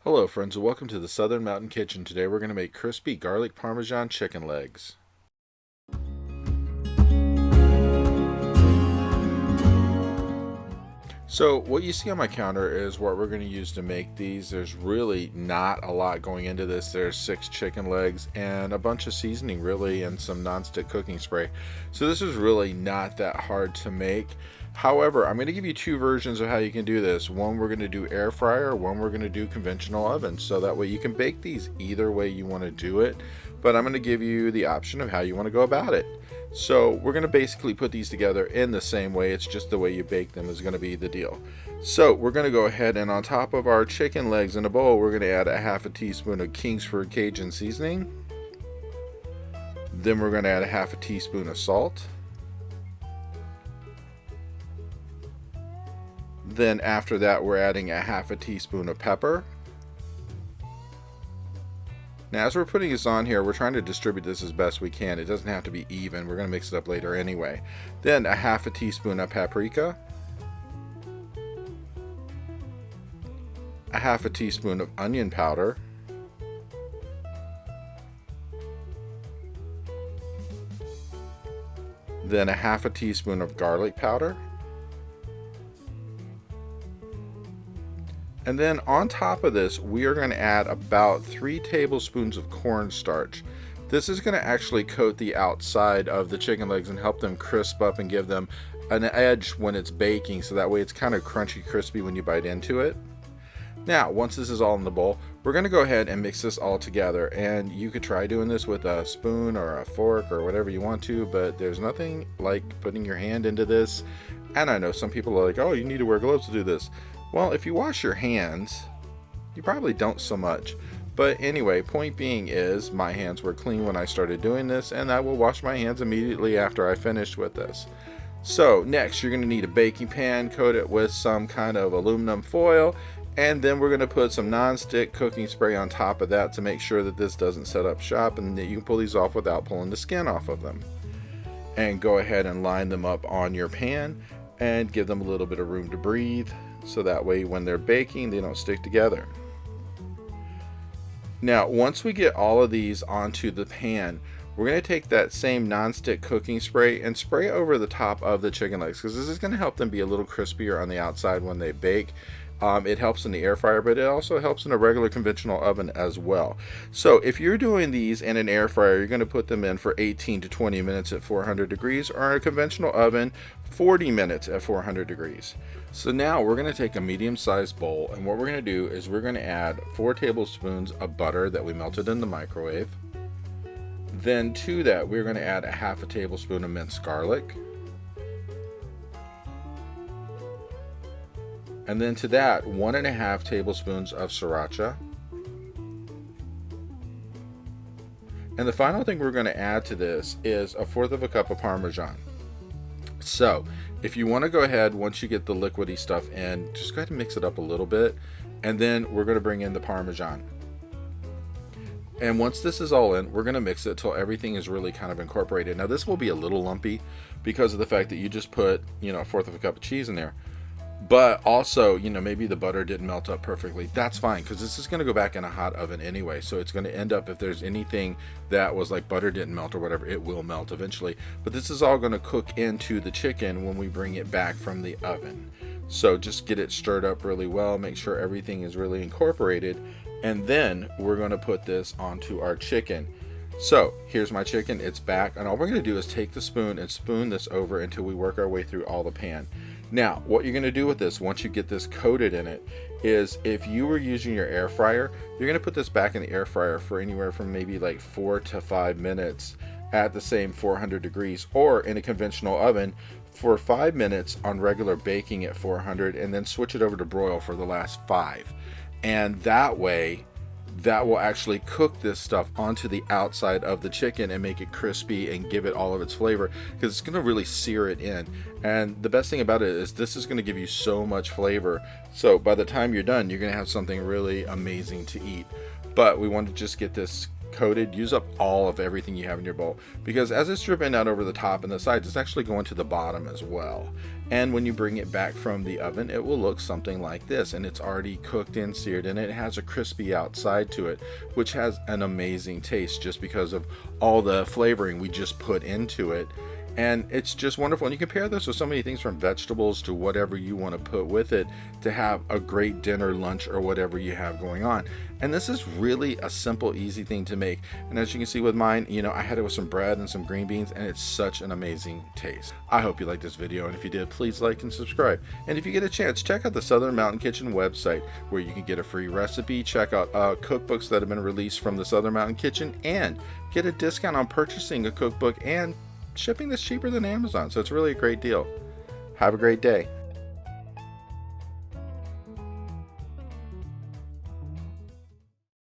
Hello friends and welcome to the Southern Mountain Kitchen. Today we're going to make crispy garlic parmesan chicken legs. So what you see on my counter is what we're going to use to make these. There's really not a lot going into this. There's 6 chicken legs and a bunch of seasoning really and some nonstick cooking spray. So this is really not that hard to make. However, I'm going to give you 2 versions of how you can do this. One we're going to do air fryer, one we're going to do conventional oven. So that way you can bake these either way you want to do it. But I'm going to give you the option of how you want to go about it. So we're going to basically put these together in the same way. It's just the way you bake them is going to be the deal. So we're going to go ahead and on top of our chicken legs in a bowl, we're going to add a half a teaspoon of Kingsford Cajun seasoning. Then we're going to add a half a teaspoon of salt. Then after that, we're adding a half a teaspoon of pepper. Now as we're putting this on here, we're trying to distribute this as best we can. It doesn't have to be even. We're going to mix it up later anyway. Then a half a teaspoon of paprika. A half a teaspoon of onion powder. Then a half a teaspoon of garlic powder. And then on top of this, we are going to add about 3 tablespoons of cornstarch. This is going to actually coat the outside of the chicken legs and help them crisp up and give them an edge when it's baking, so that way it's kind of crunchy crispy when you bite into it. Now, once this is all in the bowl, we're going to go ahead and mix this all together. And you could try doing this with a spoon or a fork or whatever you want to, but there's nothing like putting your hand into this. And I know some people are like, oh, you need to wear gloves to do this. Well, if you wash your hands, you probably don't so much. But anyway, point being is my hands were clean when I started doing this, and I will wash my hands immediately after I finished with this. So next, you're going to need a baking pan, coat it with some kind of aluminum foil, and then we're going to put some non-stick cooking spray on top of that to make sure that this doesn't set up shop and that you can pull these off without pulling the skin off of them. And go ahead and line them up on your pan and give them a little bit of room to breathe, so that way when they're baking they don't stick together. Now once we get all of these onto the pan, we're going to take that same non-stick cooking spray and spray over the top of the chicken legs, because this is going to help them be a little crispier on the outside when they bake. It helps in the air fryer, but it also helps in a regular conventional oven as well. So if you're doing these in an air fryer, you're going to put them in for 18 to 20 minutes at 400 degrees, or in a conventional oven, 40 minutes at 400 degrees. So now we're going to take a medium-sized bowl, and what we're going to do is we're going to add 4 tablespoons of butter that we melted in the microwave. Then to that, we're going to add a half a tablespoon of minced garlic. And then to that, 1.5 tablespoons of sriracha. And the final thing we're going to add to this is 1/4 cup of Parmesan. So if you want to go ahead, once you get the liquidy stuff in, just go ahead and mix it up a little bit. And then we're going to bring in the Parmesan. And once this is all in, we're going to mix it till everything is really kind of incorporated. Now this will be a little lumpy because of the fact that you just put, 1/4 cup of cheese in there. But also, maybe the butter didn't melt up perfectly. That's fine, because this is going to go back in a hot oven anyway. So it's going to end up, if there's anything that was like butter didn't melt or whatever, it will melt eventually. But this is all going to cook into the chicken when we bring it back from the oven. So just get it stirred up really well. Make sure everything is really incorporated. And then we're going to put this onto our chicken. So here's my chicken. It's back. And all we're going to do is take the spoon and spoon this over until we work our way through all the pan. Now, what you're going to do with this, once you get this coated in it, is if you were using your air fryer, you're going to put this back in the air fryer for anywhere from maybe like 4 to 5 minutes at the same 400 degrees, or in a conventional oven for 5 minutes on regular baking at 400, and then switch it over to broil for the last 5. And that way, that will actually cook this stuff onto the outside of the chicken and make it crispy and give it all of its flavor, because it's going to really sear it in. And the best thing about it is this is going to give you so much flavor. So by the time you're done, you're going to have something really amazing to eat. But we want to just get this coated, use up all of everything you have in your bowl, because as it's dripping out over the top and the sides, it's actually going to the bottom as well. And when you bring it back from the oven, it will look something like this, and it's already cooked and seared, and it has a crispy outside to it, which has an amazing taste just because of all the flavoring we just put into it. And it's just wonderful. And you can pair this with so many things, from vegetables to whatever you want to put with it, to have a great dinner, lunch, or whatever you have going on. And this is really a simple, easy thing to make. And as you can see with mine, you know, I had it with some bread and some green beans, and it's such an amazing taste. I hope you liked this video, and if you did, please like and subscribe. And if you get a chance, check out the Southern Mountain Kitchen website, where you can get a free recipe, check out cookbooks that have been released from the Southern Mountain Kitchen, and get a discount on purchasing a cookbook, and shipping that's cheaper than Amazon. So it's really a great deal. Have a great day.